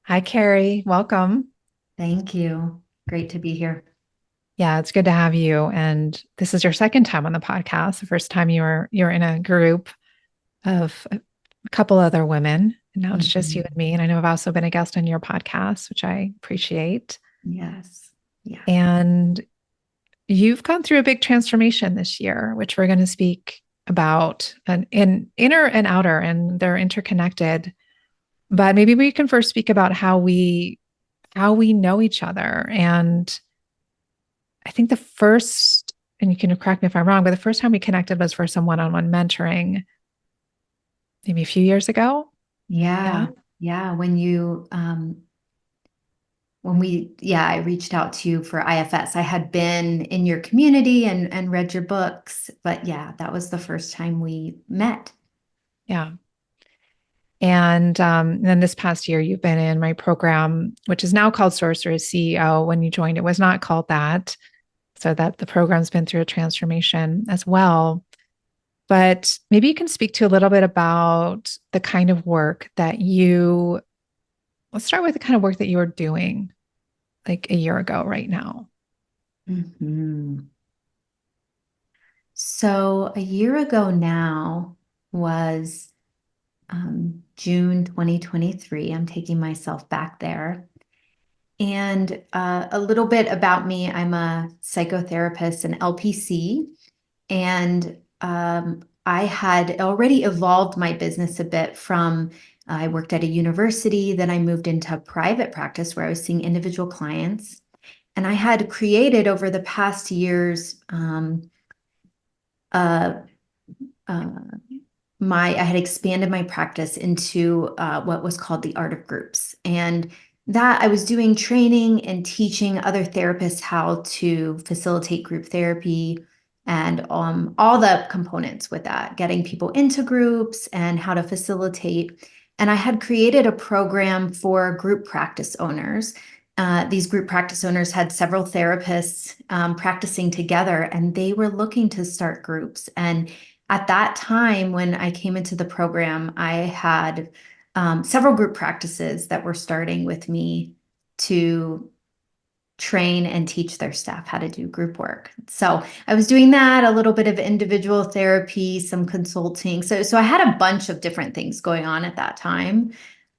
Hi, Carrie. Welcome. Thank you. Great to be here. Yeah, it's good to have you. And this is your second time on the podcast. The first time you were in a group of a couple other women, and now it's just you Mhm. and me. And I know I've also been a guest on your podcast, which I appreciate. Yes. Yeah. And you've gone through a big transformation this year, which we're going to speak about, and in inner and outer, and they're interconnected. But maybe we can first speak about how we know each other. And I think the first, and you can correct me if I'm wrong, but the first time we connected was for some one-on-one mentoring, maybe a few years ago. Yeah. Yeah. Yeah. I reached out to you for IFS. I had been in your community and read your books, but yeah, that was the first time we met. Yeah. And then this past year, you've been in my program, which is now called Sorcerer's CEO. When you joined, it was not called that. So that the program's been through a transformation as well. But maybe you can speak to a little bit about the kind of work that let's start with the kind of work that you were doing like a year ago right now. Mhm. So a year ago now was June 2023. I'm taking myself back there. And a little bit about me, I'm a psychotherapist, an LPC, and I had already evolved my business a bit from I worked at a university, then I moved into private practice where I was seeing individual clients. And I had created over the past years uh, uh, I had expanded my practice into what was called the art of groups. And that I was doing training and teaching other therapists how to facilitate group therapy and all the components with that, getting people into groups and how to facilitate. And I had created a program for group practice owners. These group practice owners had several therapists practicing together, and they were looking to start groups. And at that time, when I came into the program, I had several group practices that were starting with me to train and teach their staff how to do group work. So I was doing that, a little bit of individual therapy, some consulting. So I had a bunch of different things going on at that time.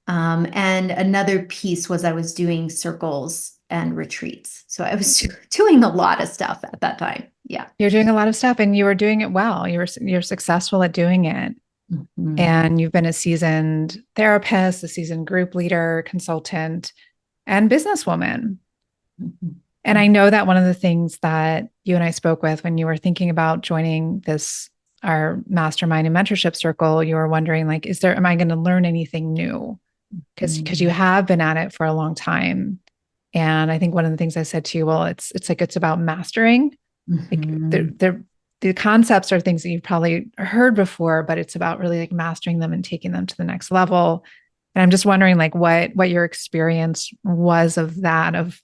And another piece was I was doing circles and retreats. So I was doing a lot of stuff at that time. Yeah. You're doing a lot of stuff and you were doing it well. You're successful at doing it. Mhm. And you've been a seasoned therapist, a seasoned group leader, consultant, and businesswoman. Mhm. And I know that one of the things that you and I spoke with when you were thinking about joining this our mastermind and mentorship circle, you were wondering like, am I going to learn anything new? Because you Mhm. have been at it for a long time. And I think one of the things I said to you, well, it's like it's about mastering. Like Mhm. the concepts are things that you've probably heard before, but it's about really like mastering them and taking them to the next level. And I'm just wondering like what your experience was of that, of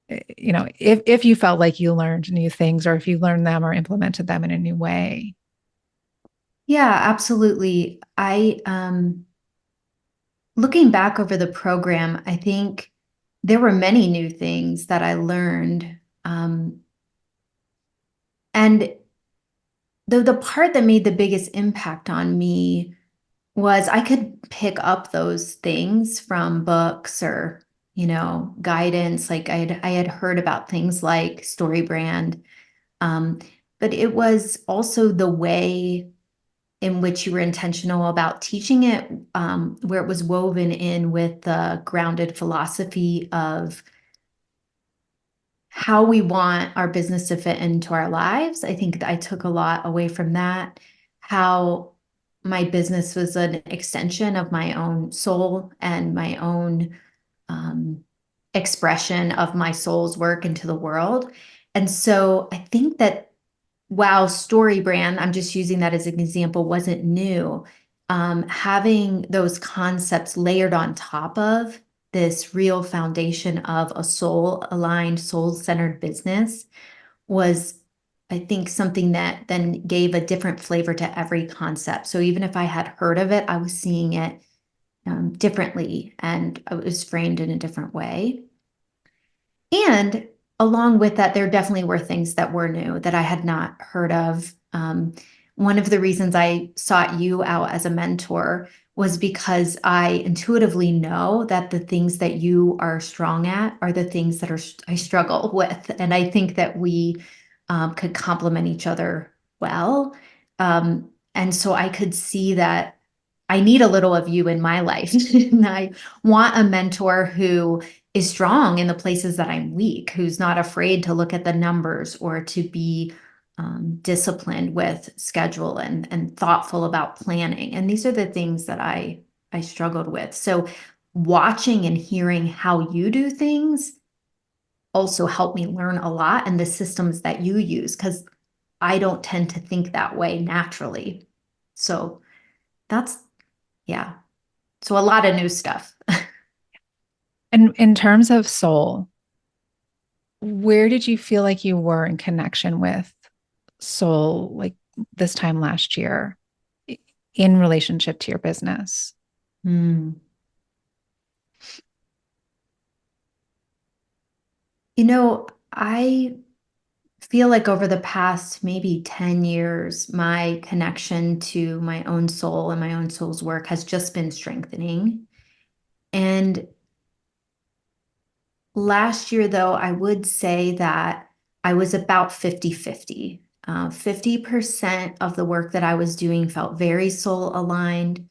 if you felt like you learned new things or if you learned them or implemented them in a new way. Yeah, absolutely. Looking back over the program, I think there were many new things that I learned. And the part that made the biggest impact on me was I could pick up those things from books or, guidance. Like I had heard about things like story brand. Um, but it was also the way in which you were intentional about teaching it, where it was woven in with the grounded philosophy of how we want our business to fit into our lives. I think that I took a lot away from that, how my business was an extension of my own soul and my own um, expression of my soul's work into the world. And so I think that while story brand, I'm just using that as an example, wasn't new, having those concepts layered on top of this real foundation of a soul aligned, soul centered business was, I think, something that then gave a different flavor to every concept. So even if I had heard of it, I was seeing it differently, and it was framed in a different way. And along with that, there definitely were things that were new that I had not heard of. One of the reasons I sought you out as a mentor was because I intuitively know that the things that you are strong at are the things that I struggle with. And I think that we could complement each other well. And so I could see that I need a little of you in my life. And I want a mentor who is strong in the places that I'm weak, who's not afraid to look at the numbers or to be disciplined with schedule and thoughtful about planning. And these are the things that I struggled with. So watching and hearing how you do things also helped me learn a lot, and the systems that you use, because I don't tend to think that way naturally. So that's, yeah. So a lot of new stuff. And in terms of soul, where did you feel like you were in connection with soul, like this time last year, in relationship to your business? Hmm. You know, I feel like over the past maybe 10 years, my connection to my own soul and my own soul's work has just been strengthening. And last year, though, I would say that I was about 50-50. 50% of the work that I was doing felt very soul aligned,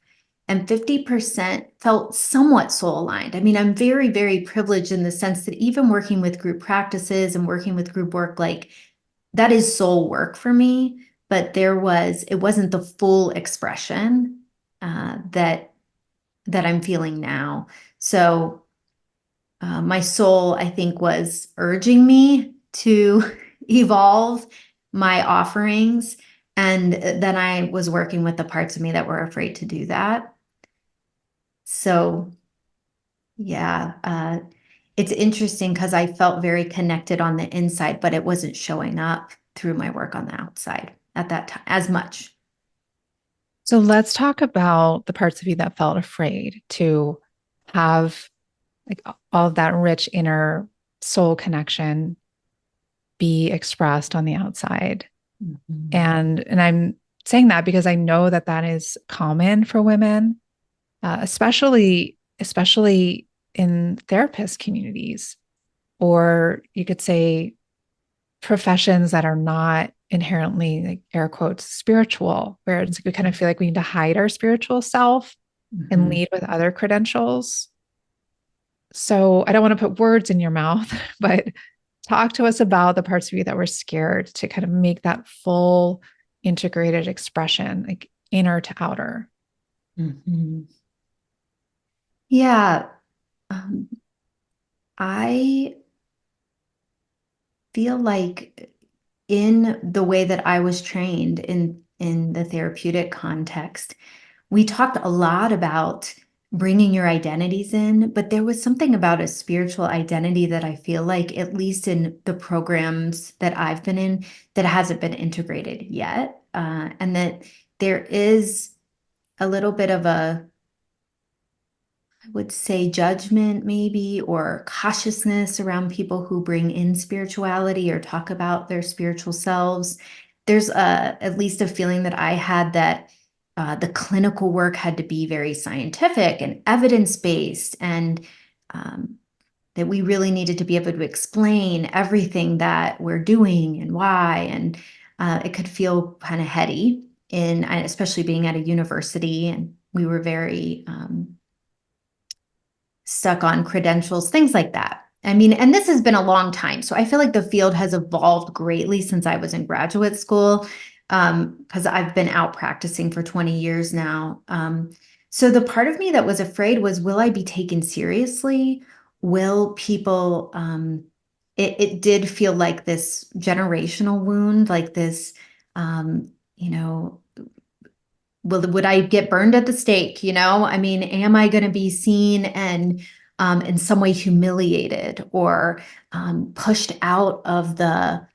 and 50% felt somewhat soul aligned. I mean, I'm very, very privileged in the sense that even working with group practices and working with group work, like that is soul work for me, but it wasn't the full expression that I'm feeling now. So my soul, I think, was urging me to evolve my offerings. And then I was working with the parts of me that were afraid to do that. So, yeah, it's interesting because I felt very connected on the inside, but it wasn't showing up through my work on the outside at that time as much. So let's talk about the parts of you that felt afraid to have like all of that rich inner soul connection be expressed on the outside. Mhm. And I'm saying that because I know that that is common for women, especially in therapist communities, or you could say professions that are not inherently, like air quotes, spiritual, where it's like we kind of feel like we need to hide our spiritual self and Mhm. lead with other credentials. So I don't want to put words in your mouth, but talk to us about the parts of you that were scared to kind of make that full integrated expression, like inner to outer. Mhm. Yeah, um, I feel like in the way that I was trained in the therapeutic context, we talked a lot about bringing your identities in, but there was something about a spiritual identity that I feel like, at least in the programs that I've been in, that hasn't been integrated yet. And that there is a little bit of I would say, judgment maybe, or cautiousness around people who bring in spirituality or talk about their spiritual selves. There's at least a feeling that I had that the clinical work had to be very scientific and evidence-based, and um, that we really needed to be able to explain everything that we're doing and why. And it could feel kind of heady, especially being at a university, and we were very stuck on credentials, things like that. I mean, and this has been a long time. So I feel like the field has evolved greatly since I was in graduate school, because I've been out practicing for 20 years now. So the part of me that was afraid was, will I be taken seriously? Will people, it did feel like this generational wound, like this, you know, would I get burned at the stake? I mean, am I going to be seen and in some way humiliated or pushed out of the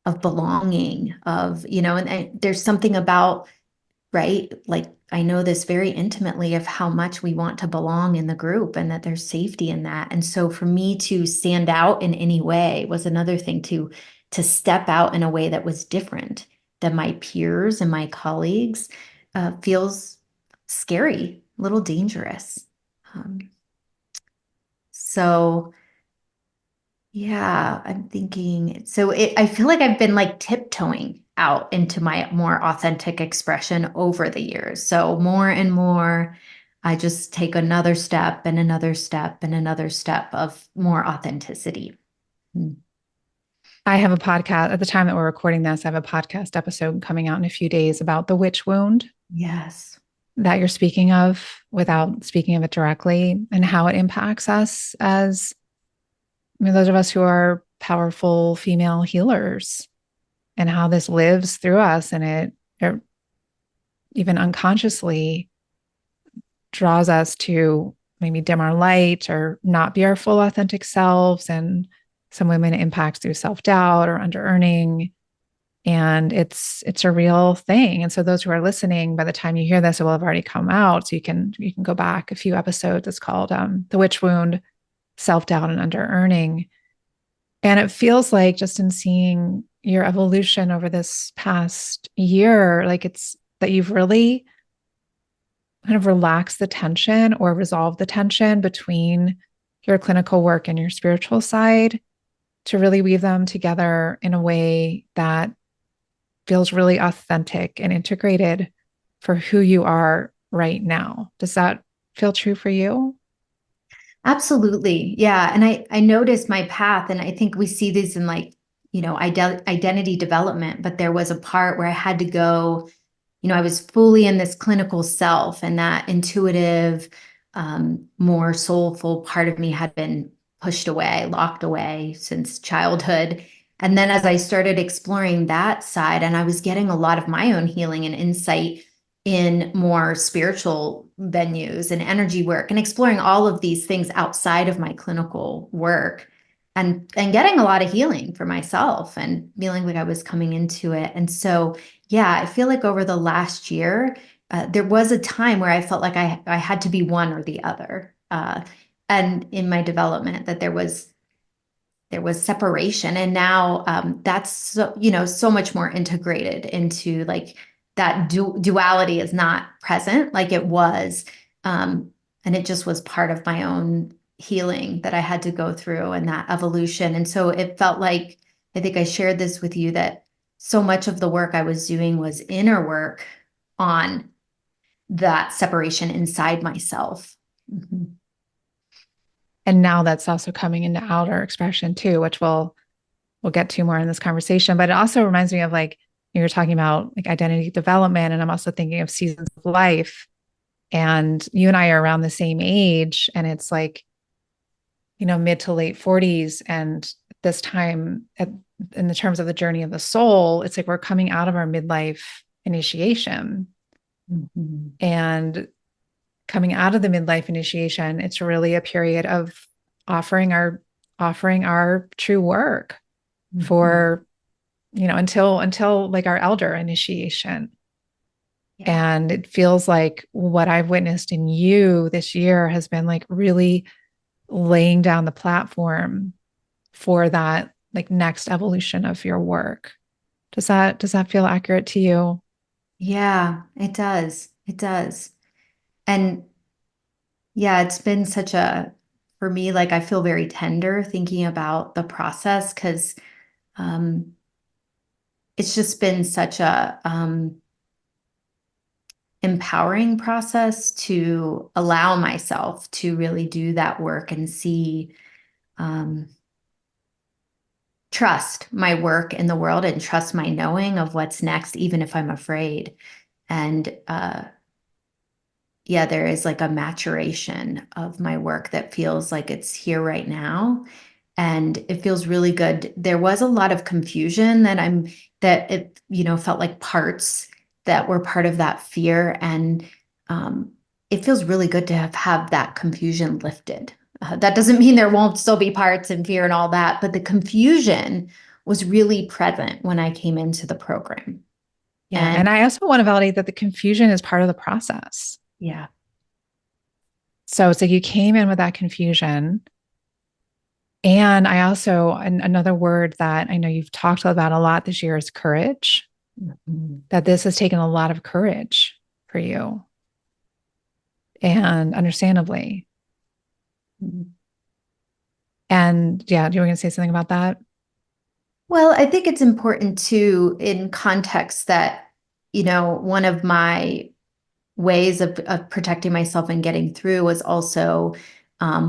of belonging of, and there's something about right? Like I know this very intimately of how much we want to belong in the group and that there's safety in that. And so for me to stand out in any way was another thing to step out in a way that was different than my peers and my colleagues feels scary, a little dangerous. Um, so yeah, I'm thinking. I feel like I've been like tiptoeing out into my more authentic expression over the years. So more and more, I just take another step and another step and another step of more authenticity. Mm. I have a podcast at the time that we're recording this. I have a podcast episode coming out in a few days about the witch wound Yes. that you're speaking of without speaking of it directly and how it impacts us as, I mean, those of us who are powerful female healers and how this lives through us and it even unconsciously draws us to maybe dim our light or not be our full authentic selves. And some women it impacts through self-doubt or under earning. And it's a real thing. And so those who are listening, by the time you hear this, it will have already come out. So you can go back a few episodes. It's called The Witch Wound, Self-Doubt and Under Earning. And it feels like just in seeing your evolution over this past year, like it's that you've really kind of relax the tension or resolve the tension between your clinical work and your spiritual side to really weave them together in a way that feels really authentic and integrated for who you are right now. Does that feel true for you? Absolutely. Yeah. And I noticed my path, and I think we see these in like, identity development, but there was a part where I had to go, I was fully in this clinical self, and that intuitive, more soulful part of me had been pushed away, locked away since childhood. And then as I started exploring that side, and I was getting a lot of my own healing and insight in more spiritual venues and energy work and exploring all of these things outside of my clinical work and getting a lot of healing for myself and feeling like I was coming into it. And so yeah, I feel like over the last year, there was a time where I felt like I had to be one or the other. And in my development, that there was separation, and now that's so much more integrated into like that duality is not present like it was, and it just was part of my own healing that I had to go through and that evolution. And so it felt like, I think I shared this with you, that so much of the work I was doing was inner work on that separation inside myself. Mhm. And now that's also coming into outer expression too, which we'll get to more in this conversation. But it also reminds me of like you were talking about like identity development, and I'm also thinking of seasons of life. And you and I are around the same age, and it's like mid to late 40s, and this time in the terms of the journey of the soul, it's like we're coming out of our midlife initiation. Mhm. And coming out of the midlife initiation, it's really a period of offering our true work Mhm. for until like our elder initiation. Yeah. And it feels like what I've witnessed in you this year has been like really laying down the platform for that like next evolution of your work. Does that feel accurate to you? Yeah, it does. It does. And yeah, it's been for me, like I feel very tender thinking about the process because um, it's just been such a empowering process to allow myself to really do that work and see, um, trust my work in the world and trust my knowing of what's next, even if I'm afraid. And yeah, there is like a maturation of my work that feels like it's here right now. And it feels really good. There was a lot of confusion that it, felt like parts that were part of that fear. And um, it feels really good to have that confusion lifted. That doesn't mean there won't still be parts and fear and all that, but the confusion was really present when I came into the program. Yeah. And I also want to validate that the confusion is part of the process. Yeah. So it's like you came in with that confusion. And I also, another word that I know you've talked about a lot this year is courage, Mhm. that this has taken a lot of courage for you. And understandably. Mhm. And yeah, do you want to say something about that? Well, I think it's important too, in context, that, one of my ways of protecting myself and getting through was also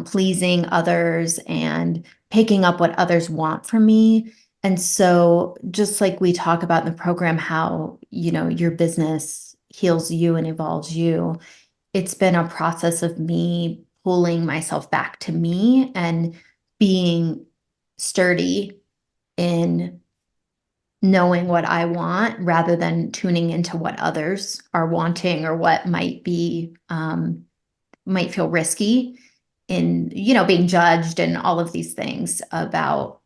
pleasing others and picking up what others want from me. And so, just like we talk about in the program, how, your business heals you and evolves you, it's been a process of me pulling myself back to me and being sturdy in knowing what I want rather than tuning into what others are wanting or what might feel risky in, being judged and all of these things about,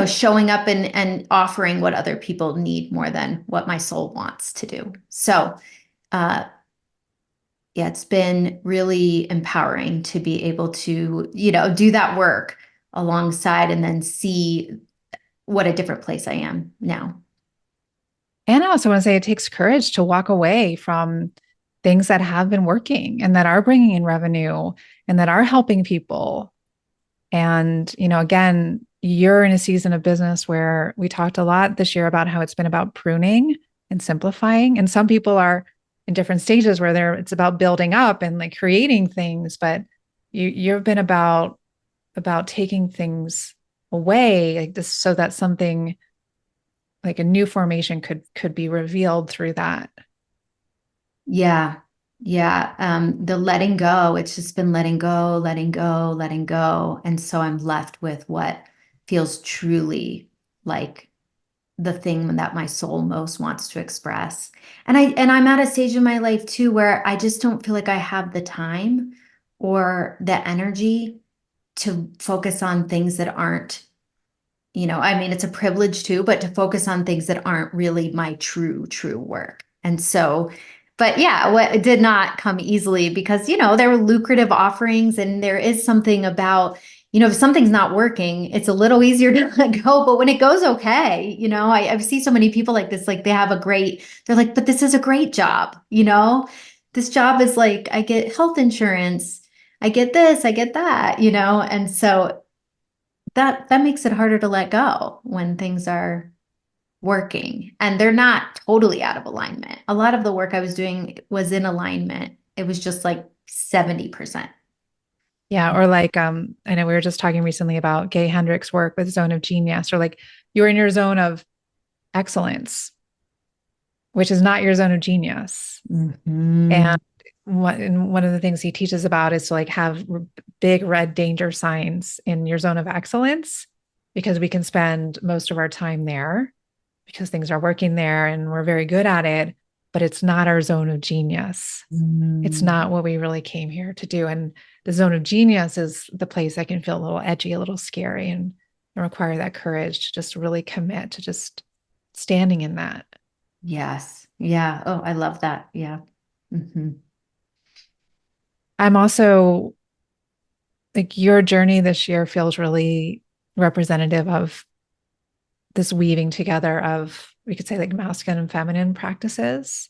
showing up and offering what other people need more than what my soul wants to do. So, uh, yeah, it's been really empowering to be able to, do that work alongside and then see what a different place I am now. And I also want to say it takes courage to walk away from things that have been working and that are bringing in revenue and that are helping people. And, again, you're in a season of business where we talked a lot this year about how it's been about pruning and simplifying. And some people are in different stages where it's about building up and like creating things, but you've been about taking things away like this so that something like a new formation could be revealed through that. Yeah. Yeah. The letting go, it's just been letting go, letting go, letting go. And so I'm left with what feels truly like the thing that my soul most wants to express. And I'm at a stage in my life too where I just don't feel like I have the time or the energy to focus on things that aren't, I mean, it's a privilege too, but to focus on things that aren't really my true work. And so, but yeah, what it did not come easily because, there were lucrative offerings and there is something about, if something's not working, it's a little easier to let go. But when it goes okay, I see so many people like this, like they're like, but this is a great job, this job is like, I get health insurance, I get this, I get that, and so that makes it harder to let go when things are working and they're not totally out of alignment. A lot of the work I was doing was in alignment. It was just like 70%. Yeah. Or like, I know we were just talking recently about Gay Hendricks' work with Zone of Genius, or like you're in your zone of excellence, which is not your zone of genius. Mm-hmm. And one of the things he teaches about is to like have big red danger signs in your zone of excellence, because we can spend most of our time there because things are working there and we're very good at it, but it's not our zone of genius. It's Mm. not what we really came here to do. And the zone of genius is the place that can feel a little edgy, a little scary, and require that courage to just really commit to just standing in that. Yes. Yeah. Oh, I love that. Yeah. Mm-hmm. I'm also like your journey this year feels really representative of this weaving together of, we could say, like masculine and feminine practices,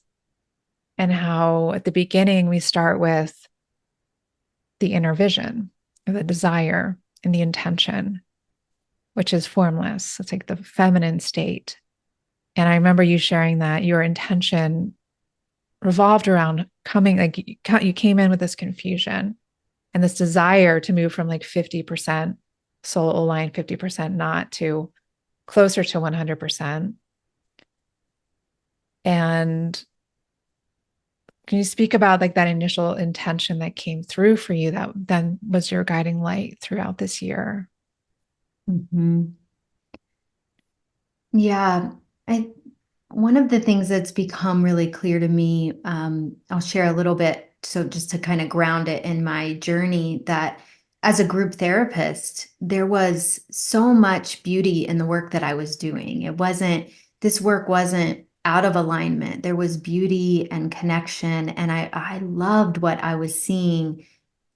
and how at the beginning we start with the inner vision, the desire, and the intention, which is formless. It's like the feminine state. And I remember you sharing that your intention revolved around coming, like you came in with this confusion and this desire to move from like 50% soul aligned, 50% not, to closer to 100%. And can you speak about like that initial intention that came through for you that then was your guiding light throughout this year? Mm-hmm. Yeah. I One of the things that's become really clear to me, I'll share a little bit, so just to kind of ground it in my journey, that as a group therapist, there was so much beauty in the work that I was doing. This work wasn't out of alignment. There was beauty and connection, and I loved what I was seeing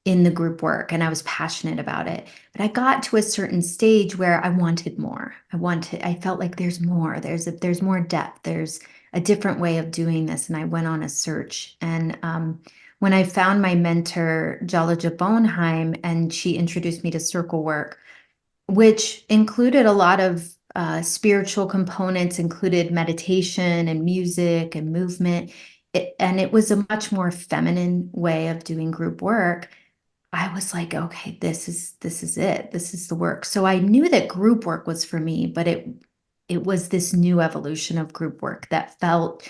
in the group work, and I was passionate about it. But I got to a certain stage where I wanted more. I felt like there's more. There's more depth. There's a different way of doing this. And I went on a search. And when I found my mentor, Jala Bonheim, and she introduced me to circle work, which included a lot of spiritual components, included meditation and music and movement. And it was a much more feminine way of doing group work. I was like, okay, this is it. This is the work. So I knew that group work was for me, but it was this new evolution of group work that felt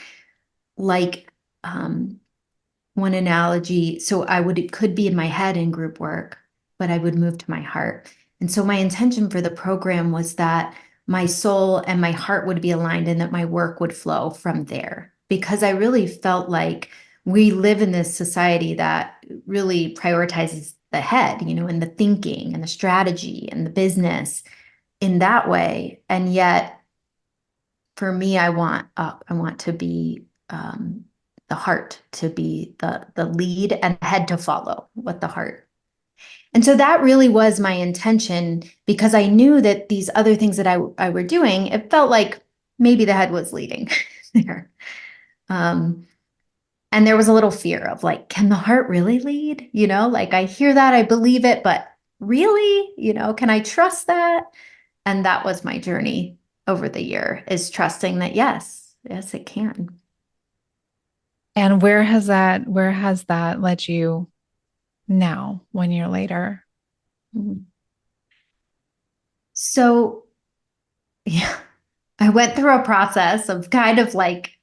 like one analogy. So it could be in my head in group work, but I would move to my heart. And so my intention for the program was that my soul and my heart would be aligned and that my work would flow from there. Because I really felt like we live in this society that really prioritizes the head, and the thinking and the strategy and the business in that way. And yet for me, I want to be the heart to be the lead and head to follow with the heart. And so that really was my intention, because I knew that these other things that I were doing, it felt like maybe the head was leading there. And there was a little fear of like, can the heart really lead? Like I hear that, I believe it, but really, can I trust that? And that was my journey over the year, is trusting that yes, it can. And where has that led you now, 1 year later? Mhm. So, yeah, I went through a process of kind of like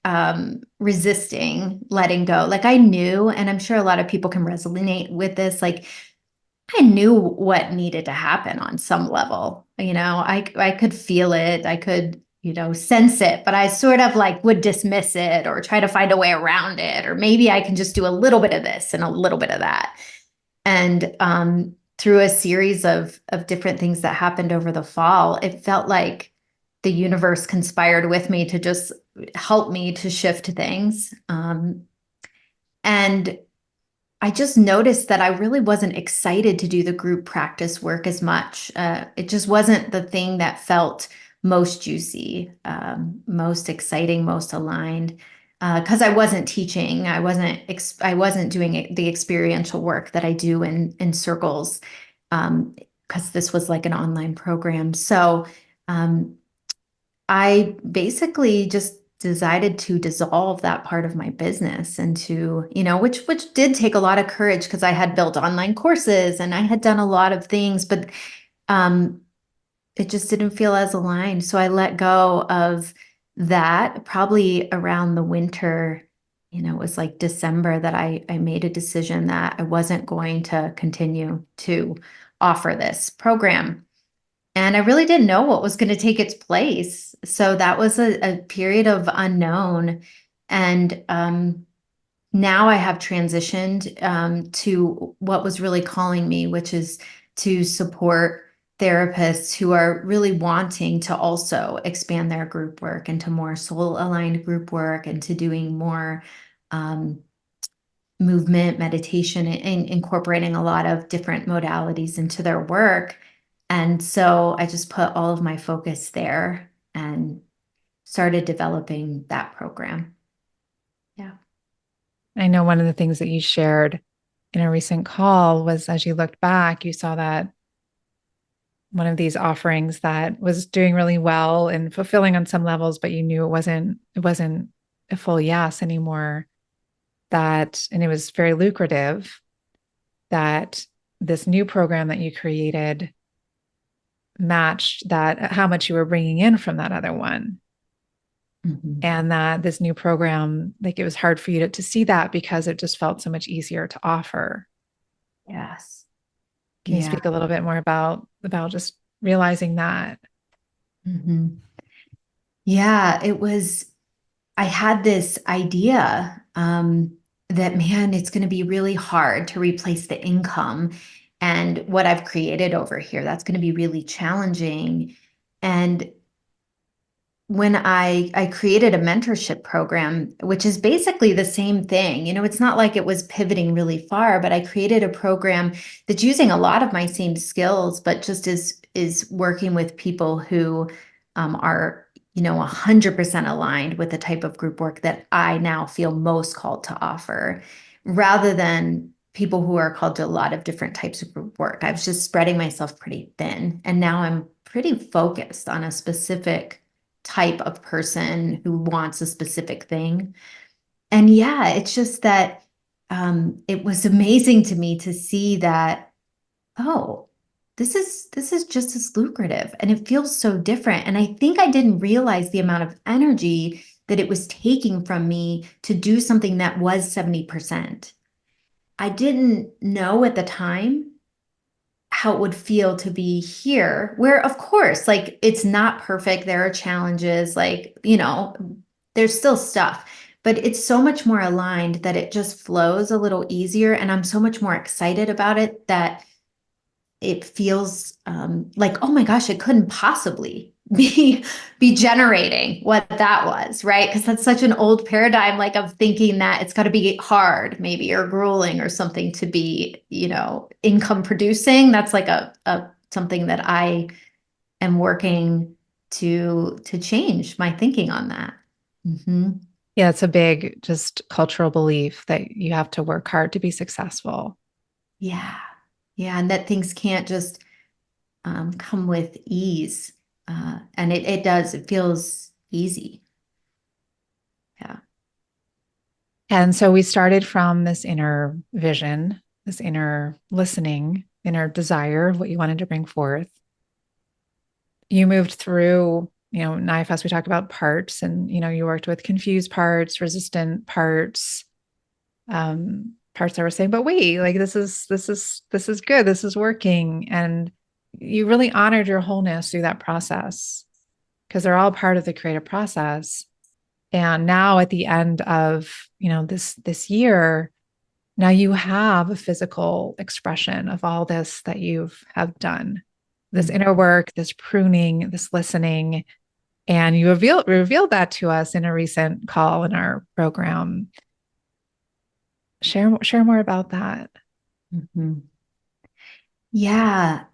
resisting letting go. Like I knew, and I'm sure a lot of people can resonate with this, like I knew what needed to happen on some level. I could feel it. I could, sense it, but I sort of like would dismiss it or try to find a way around it. Or maybe I can just do a little bit of this and a little bit of that. And through a series of different things that happened over the fall, it felt like the universe conspired with me to just help me to shift things. And I just noticed that I really wasn't excited to do the group practice work as much. It just wasn't the thing that felt most juicy, most exciting, most aligned. Because I wasn't teaching, I wasn't doing the experiential work that I do in circles. Because this was like an online program, so um, I basically just decided to dissolve that part of my business, and which did take a lot of courage, because I had built online courses and I had done a lot of things, but um, it just didn't feel as aligned. So I let go of that probably around the winter. It was like December that I made a decision that I wasn't going to continue to offer this program. And I really didn't know what was going to take its place. So that was a period of unknown. And now I have transitioned to what was really calling me, which is to support therapists who are really wanting to also expand their group work into more soul aligned group work, and to doing more um, movement, meditation, and incorporating a lot of different modalities into their work. And so I just put all of my focus there and started developing that program. Yeah. I know one of the things that you shared in a recent call was, as you looked back, you saw that one of these offerings that was doing really well and fulfilling on some levels, but you knew it wasn't a full yes anymore. And it was very lucrative, that this new program that you created matched that, how much you were bringing in from that other one. Mm-hmm. And that this new program, like it was hard for you to see that, because it just felt so much easier to offer. Yes. Can you Yeah. speak a little bit more about just realizing that? Mm-hmm. Yeah. I had this idea that, man, it's going to be really hard to replace the income and what I've created over here. That's going to be really challenging. And when I created a mentorship program, which is basically the same thing. It's not like it was pivoting really far, but I created a program that's using a lot of my same skills, but just is working with people who are 100% aligned with the type of group work that I now feel most called to offer, rather than people who are called to a lot of different types of group work. I was just spreading myself pretty thin, and now I'm pretty focused on a specific type of person who wants a specific thing. And yeah, it's just that it was amazing to me to see that, oh, this is just as lucrative and it feels so different. And I think I didn't realize the amount of energy that it was taking from me to do something that was 70%. I didn't know at the time how it would feel to be here, where of course, like, it's not perfect. There are challenges, like, there's still stuff, but it's so much more aligned that it just flows a little easier. And I'm so much more excited about it that it feels like, oh my gosh, it couldn't possibly be generating what that was, right? Because that's such an old paradigm, like, of thinking that it's got to be hard, maybe, or grueling or something to be, income producing. That's like a something that I am working to change my thinking on that. Hmm. Yeah, it's a big just cultural belief that you have to work hard to be successful. Yeah. Yeah. And that things can't just come with ease. And it does, it feels easy. Yeah. And so we started from this inner vision, this inner listening, inner desire of what you wanted to bring forth. You moved through, NIFAS, we talk about parts, and, you worked with confused parts, resistant parts, parts that were saying, but wait, like this is good. This is working. And you really honored your wholeness through that process because they're all part of the creative process. And now at the end of, this year, now you have a physical expression of all this that you've have done, this Mhm. inner work, this pruning, this listening. And you revealed that to us in a recent call in our program. Share more about that. Mhm. Yeah.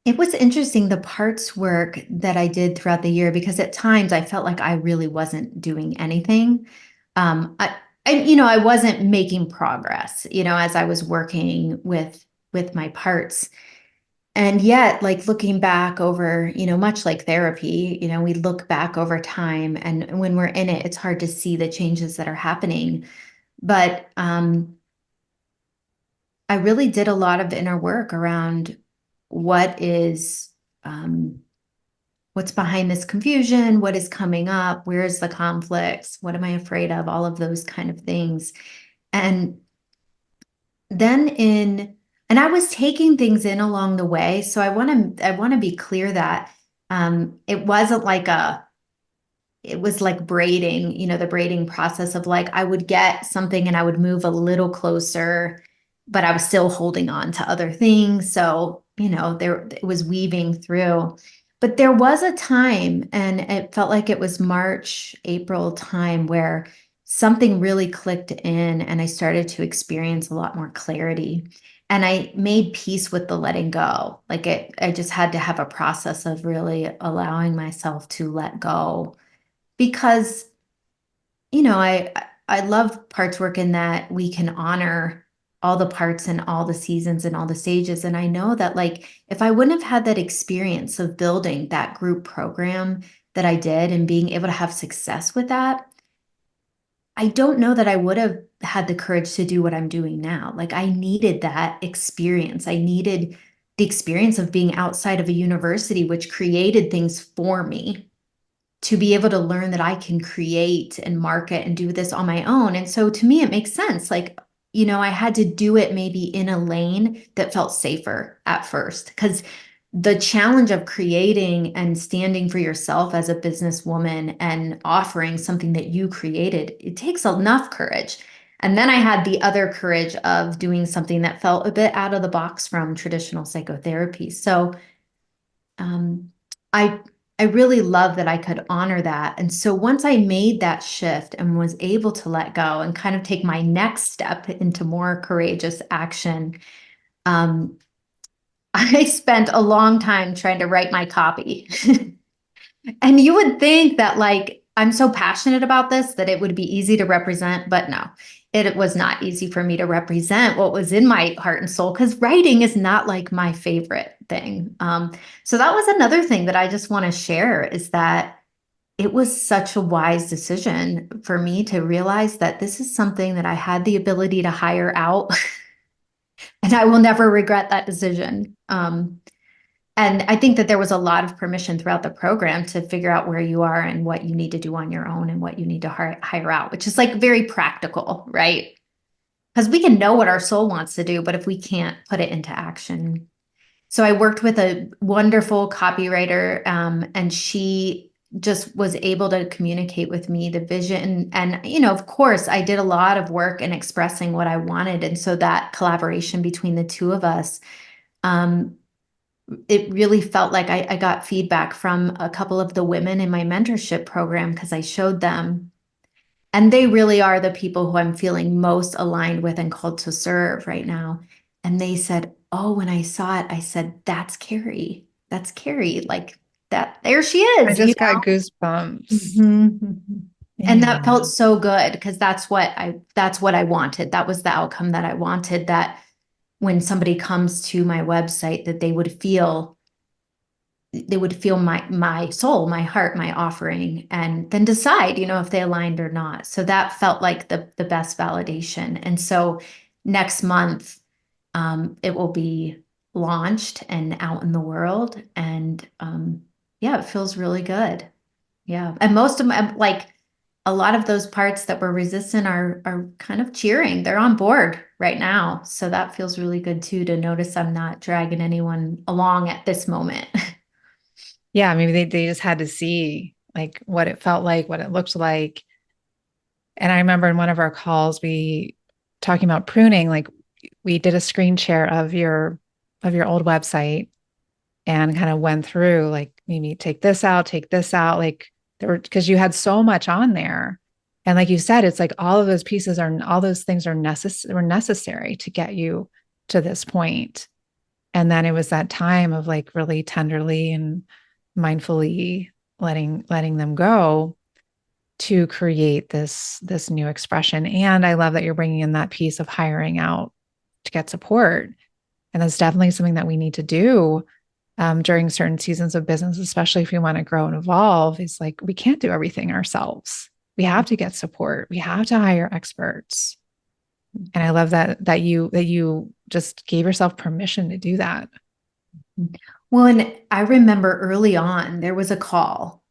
It was interesting, the parts work that I did throughout the year, because at times I felt like I really wasn't doing anything. I wasn't making progress, as I was working with my parts. And yet, like, looking back over, much like therapy, we look back over time, and when we're in it, it's hard to see the changes that are happening. But I really did a lot of inner work around what is um, what's behind this confusion, what is coming up, where is the conflicts, what am I afraid of, all of those kind of things. And then in and I was taking things in along the way. So I want to be clear that it wasn't like it was like braiding, the braiding process of, like, I would get something and I would move a little closer, but I was still holding on to other things. So, there it was weaving through. But there was a time, and it felt like it was March, April time, where something really clicked in and I started to experience a lot more clarity. And I made peace with the letting go. Like, I just had to have a process of really allowing myself to let go, because I love parts work in that we can honor all the parts and all the seasons and all the stages. And I know that, like, if I wouldn't have had that experience of building that group program that I did and being able to have success with that, I don't know that I would have had the courage to do what I'm doing now. Like, I needed that experience. I needed the experience of being outside of a university, which created things for me, to be able to learn that I can create and market and do this on my own. And so, to me, it makes sense. Like, I had to do it maybe in a lane that felt safer at first, because the challenge of creating and standing for yourself as a businesswoman and offering something that you created, it takes enough courage. And then I had the other courage of doing something that felt a bit out of the box from traditional psychotherapy. So, um, I I really love that I could honor that. And so once I made that shift and was able to let go and kind of take my next step into more courageous action, um, I spent a long time trying to write my copy. And you would think that, like, I'm so passionate about this that it would be easy to represent, but no, it was not easy for me to represent what was in my heart and soul because writing is not like my favorite thing. So that was another thing that I just want to share is that it was such a wise decision for me to realize that this is something that I had the ability to hire out, and I will never regret that decision. And I think that there was a lot of permission throughout the program to figure out where you are and what you need to do on your own and what you need to hire out, which is like very practical, right? Because we can know what our soul wants to do, but if we can't put it into action. So I worked with a wonderful copywriter, and she just was able to communicate with me the vision. And, of course, I did a lot of work in expressing what I wanted. And so that collaboration between the two of us, um, it really felt like I got feedback from a couple of the women in my mentorship program because I showed them. And they really are the people who I'm feeling most aligned with and called to serve right now. And they said, oh, when I saw it, I said, that's Carrie. That's Carrie. Like that, there she I is, just got goosebumps. Mhm. And Yeah. that felt so good because that's what I wanted. That was the outcome that I wanted, that when somebody comes to my website, that they would feel my soul, my heart, my offering, and then decide, if they aligned or not. So that felt like the best validation. And so next month, it will be launched and out in the world. And yeah, it feels really good. Yeah. And most of my, like, a lot of those parts that were resistant are kind of cheering. They're on board right now. So that feels really good too, to notice I'm not dragging anyone along at this moment. Yeah, maybe they just had to see like what it felt like, what it looked like. And I remember in one of our calls, we talking about pruning, like we did a screen share of your old website and kind of went through like maybe take this out, like there were because you had so much on there. And like you said, it's like all of those pieces are all those things are necessary to get you to this point. And then it was that time of like really tenderly and mindfully letting them go to create this new expression. And I love that you're bringing in that piece of hiring out to get support. And that's definitely something that we need to do during certain seasons of business, especially if we want to grow and evolve. Is like we can't do everything ourselves. We have to get support. We have to hire experts. And I love that you just gave yourself permission to do that. Well, and I remember early on, there was a call,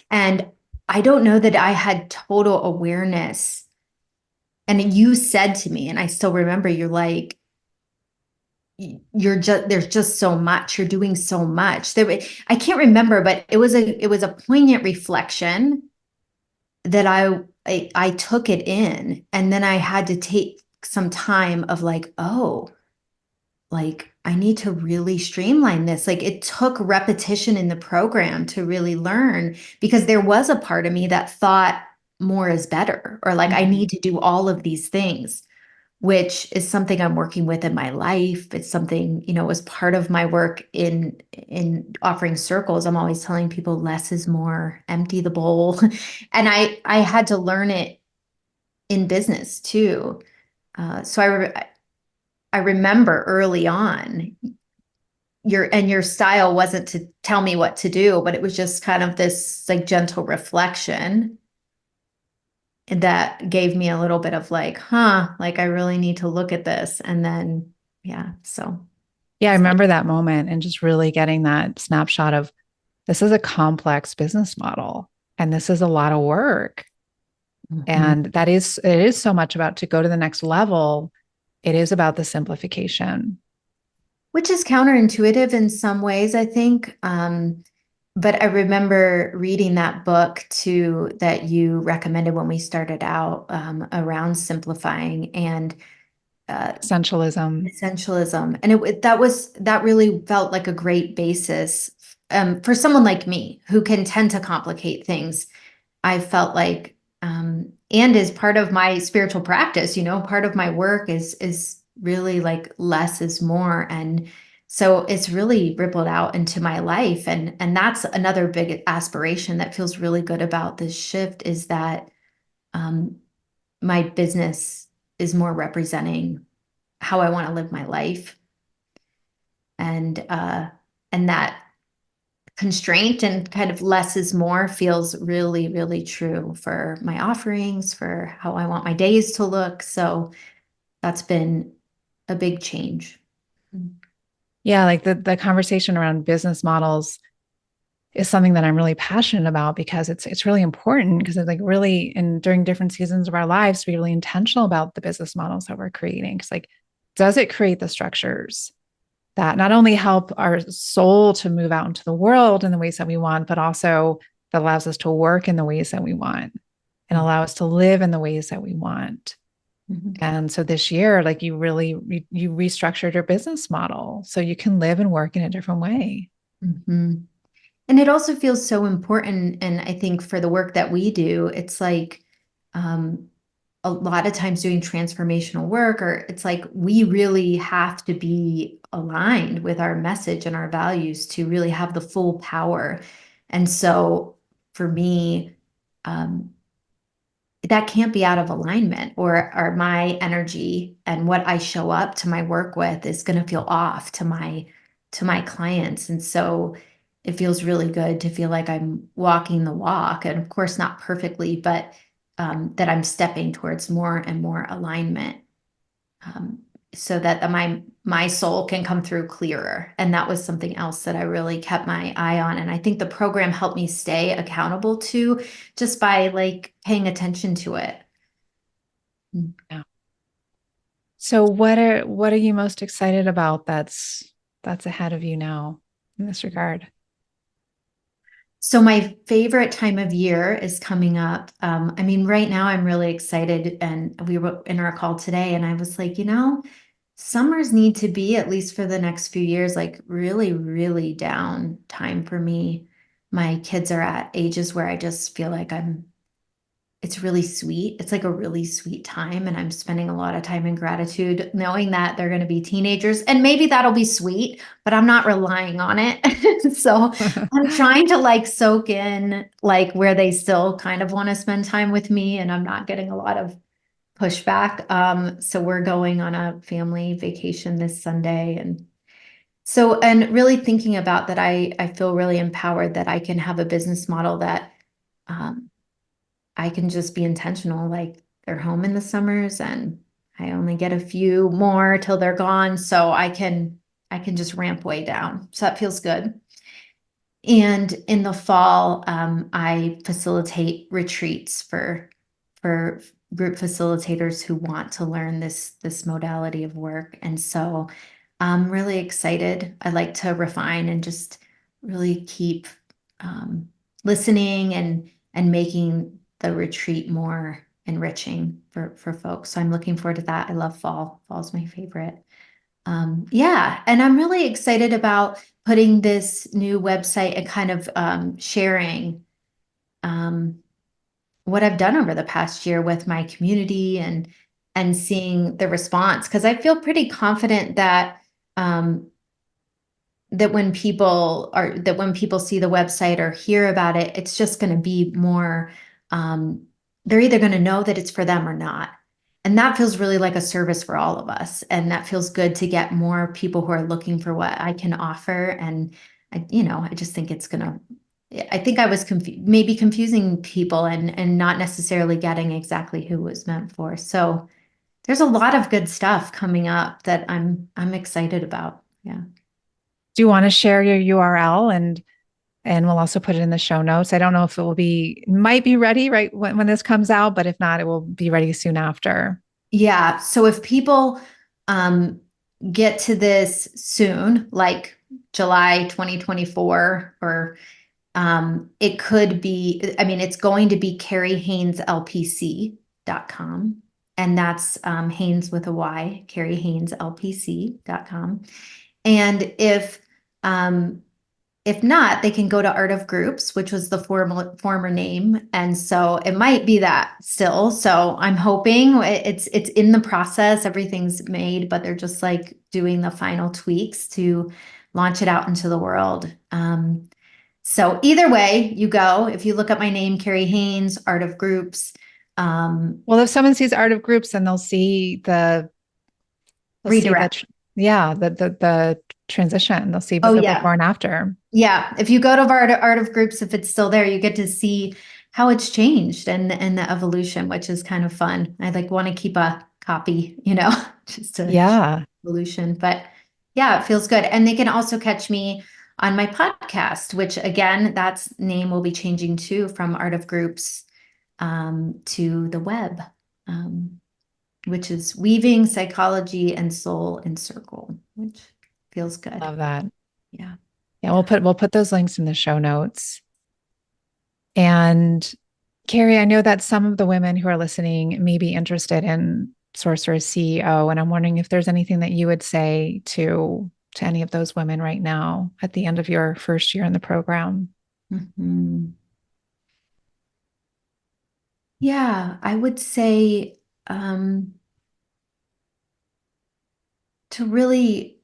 and I don't know that I had total awareness. And you said to me, and I still remember, you're like, there's just so much, you're doing so much. I can't remember, but it was a poignant reflection that I took it in, and then I had to take some time of like, oh, like I need to really streamline this. Like it took repetition in the program to really learn, because there was a part of me that thought more is better, or like I need to do all of these things, which is something I'm working with in my life. It's something, as part of my work in offering circles. I'm always telling people less is more, empty the bowl. And I had to learn it in business too. So I remember early on, your style wasn't to tell me what to do, but it was just kind of this like gentle reflection that gave me a little bit of like, like I really need to look at this. And then, yeah, so. Yeah, I remember that moment and just really getting that snapshot of this is a complex business model and this is a lot of work. Mhm. And it is so much about to go to the next level. It is about the simplification. Which is counterintuitive in some ways, I think. But I remember reading that book too that you recommended when we started out, around simplifying and Essentialism. essentialism, and that really felt like a great basis for someone like me who can tend to complicate things, I felt like, and is part of my spiritual practice, part of my work is really like less is more. And so it's really rippled out into my life. And that's another big aspiration that feels really good about this shift, is that um, my business is more representing how I want to live my life. And that constraint and kind of less is more feels really, really true for my offerings, for how I want my days to look. So that's been a big change. Yeah, like the conversation around business models is something that I'm really passionate about because it's really important because it's like really and during different seasons of our lives to be really intentional about the business models that we're creating. Because like, does it create the structures that not only help our soul to move out into the world in the ways that we want, but also that allows us to work in the ways that we want and allow us to live in the ways that we want. Mhm. And so this year, like you really you restructured your business model so you can live and work in a different way. Mhm. And it also feels so important. And I think for the work that we do, it's like, um, a lot of times doing transformational work, or it's like we really have to be aligned with our message and our values to really have the full power. And so for me, um, that can't be out of alignment, or my energy and what I show up to my work with is going to feel off to my clients. And so it feels really good to feel like I'm walking the walk, and of course not perfectly, but that I'm stepping towards more and more alignment, um, so that my soul can come through clearer. And that was something else that I really kept my eye on. And I think the program helped me stay accountable to, just by like paying attention to it. Yeah. So what are you most excited about that's ahead of you now in this regard? So my favorite time of year is coming up. I mean, right now I'm really excited, and we were in our call today, and I was like, summers need to be, at least for the next few years, like really, really down time for me. My kids are at ages where I just feel like it's really sweet. It's like a really sweet time. And I'm spending a lot of time in gratitude, knowing that they're going to be teenagers. And maybe that'll be sweet, but I'm not relying on it. So I'm trying to like soak in like where they still kind of want to spend time with me. And I'm not getting a lot of pushback. So we're going on a family vacation this Sunday. And really thinking about that, I feel really empowered that I can have a business model that, um, I can just be intentional. Like, they're home in the summers, and I only get a few more till they're gone. So I can just ramp way down. So that feels good. And in the fall, I facilitate retreats for group facilitators who want to learn this modality of work. And so I'm really excited. I like to refine and just really keep um, listening and making the retreat more enriching for folks. So I'm looking forward to that. I love fall. Fall's my favorite. Yeah, and I'm really excited about putting this new website and kind of sharing um, what I've done over the past year with my community, and seeing the response, because I feel pretty confident um, that when people see the website or hear about it, it's just going to be more, um, they're either going to know that it's for them or not. And that feels really like a service for all of us. And that feels good to get more people who are looking for what I can offer. And I just think it's gonna, I think I was maybe confusing people, and not necessarily getting exactly who it was meant for. So there's a lot of good stuff coming up that I'm excited about. Yeah. Do you want to share your URL and we'll also put it in the show notes. I don't know if might be ready right when this comes out, but if not, it will be ready soon after. Yeah. So if people um, get to this soon, like July 2024, or it could be, I mean, it's going to be carriehayneslpc.com. And that's Haynes with a Y, carriehayneslpc.com. And um, If not, they can go to Art of Groups, which was the former name. And so it might be that still. So I'm hoping it's in the process. Everything's made, but they're just like doing the final tweaks to launch it out into the world. So either way you go, if you look up my name, Carrie Haynes, Art of Groups, Well, if someone sees Art of Groups, then they'll see redirect. yeah, the transition. They'll see Oh the yeah. before and after. Yeah, if you go to Art of Groups, if it's still there, you get to see how it's changed and the evolution, which is kind of fun. I like want to keep a copy, just a Yeah. evolution. But yeah, it feels good. And they can also catch me on my podcast, which again, that's name will be changing too from Art of Groups to the web, um, which is Weaving Psychology and Soul in Circle, which feels good. Love that. Yeah. Yeah, Yeah. we'll put those links in the show notes. And Carrie, I know that some of the women who are listening may be interested in Sorcerer's CEO, and I'm wondering if there's anything that you would say to any of those women right now at the end of your first year in the program. Mhm. Yeah, I would say to really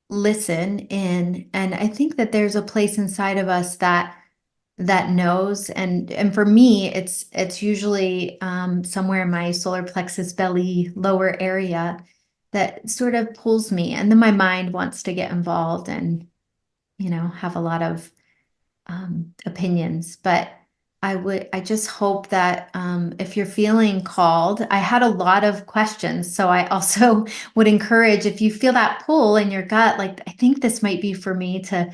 listen in, and I think that there's a place inside of us that knows, and for me, it's usually somewhere in my solar plexus belly lower area that sort of pulls me, and then my mind wants to get involved and have a lot of opinions, but I just hope that if you're feeling called, I had a lot of questions. So I also would encourage if you feel that pull in your gut, like, I think this might be for me to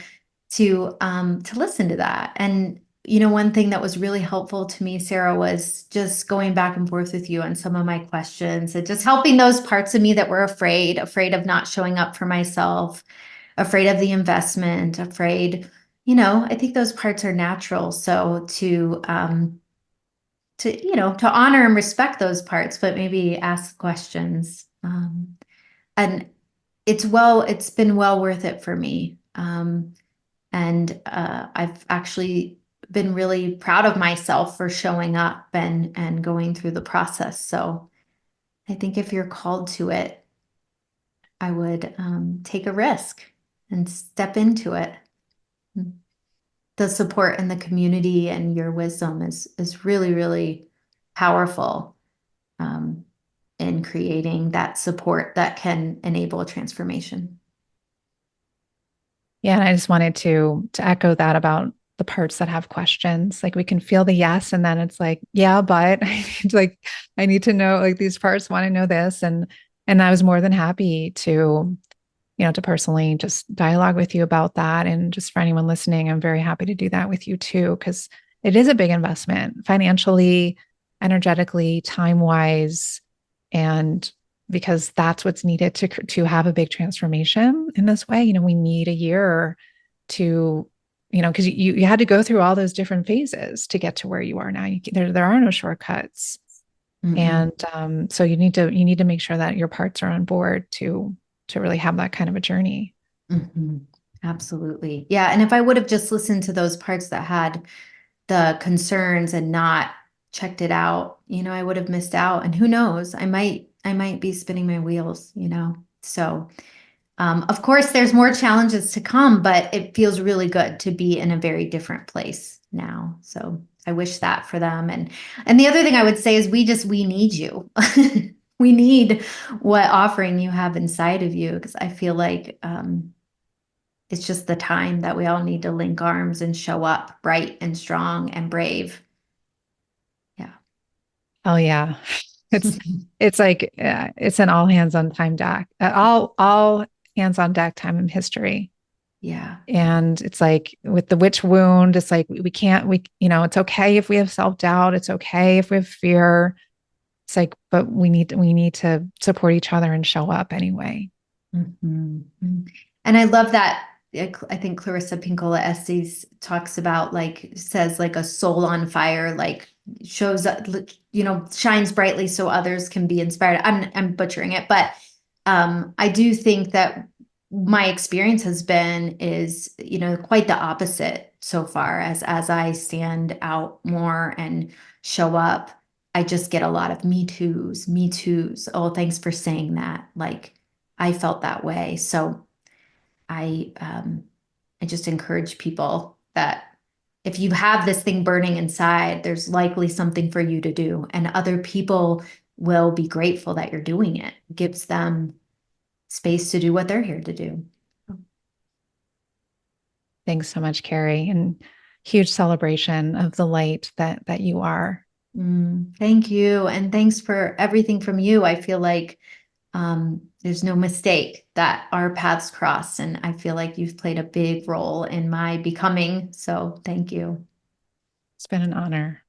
listen to that. And, one thing that was really helpful to me, Sarah, was just going back and forth with you on some of my questions and just helping those parts of me that were afraid of not showing up for myself, afraid of the investment, afraid, I think those parts are natural. So to honor and respect those parts, but maybe ask questions. And it's been well worth it for me. And I've actually been really proud of myself for showing up and going through the process. So I think if you're called to it, I would take a risk and step into it. The support in the community and your wisdom is really, really powerful in creating that support that can enable a transformation. Yeah, and I just wanted to echo that about the parts that have questions. Like we can feel the yes, and then it's like, yeah, but I need to know, like these parts want to know this. And I was more than happy to personally just dialogue with you about that. And just for anyone listening, I'm very happy to do that with you too, because it is a big investment financially, energetically, time-wise, and because that's what's needed to have a big transformation in this way. We need a year to, because you had to go through all those different phases to get to where you are now. There are no shortcuts. Mm-mm. And so you need to make sure that your parts are on board to really have that kind of a journey. Mm-hmm. Absolutely. Yeah. And if I would have just listened to those parts that had the concerns and not checked it out, I would have missed out. And who knows, I might be spinning my wheels. So of course there's more challenges to come, but it feels really good to be in a very different place now. So I wish that for them. And the other thing I would say is we need you. We need what offering you have inside of you, because I feel like it's just the time that we all need to link arms and show up bright and strong and brave. Yeah. Oh yeah. It's it's like it's an all hands on time deck. All hands on deck time in history. Yeah. And it's like with the witch wound, it's like we can't it's okay if we have self-doubt, it's okay if we have fear. It's like, but we need to support each other and show up anyway. Mhm. And I love that. I think Clarissa Pinkola Estes talks about, like, says like a soul on fire, like shows up, shines brightly so others can be inspired. I'm butchering it, but I do think that my experience has been is, you know, quite the opposite so far. As I stand out more and show up, I just get a lot of me toos, me toos. Oh, thanks for saying that. Like I felt that way. So I just encourage people that if you have this thing burning inside, there's likely something for you to do, and other people will be grateful that you're doing it. It gives them space to do what they're here to do. Thanks so much, Carrie, and huge celebration of the light that you are. Thank you. And thanks for everything from you. I feel like there's no mistake that our paths cross. And I feel like you've played a big role in my becoming. So thank you. It's been an honor.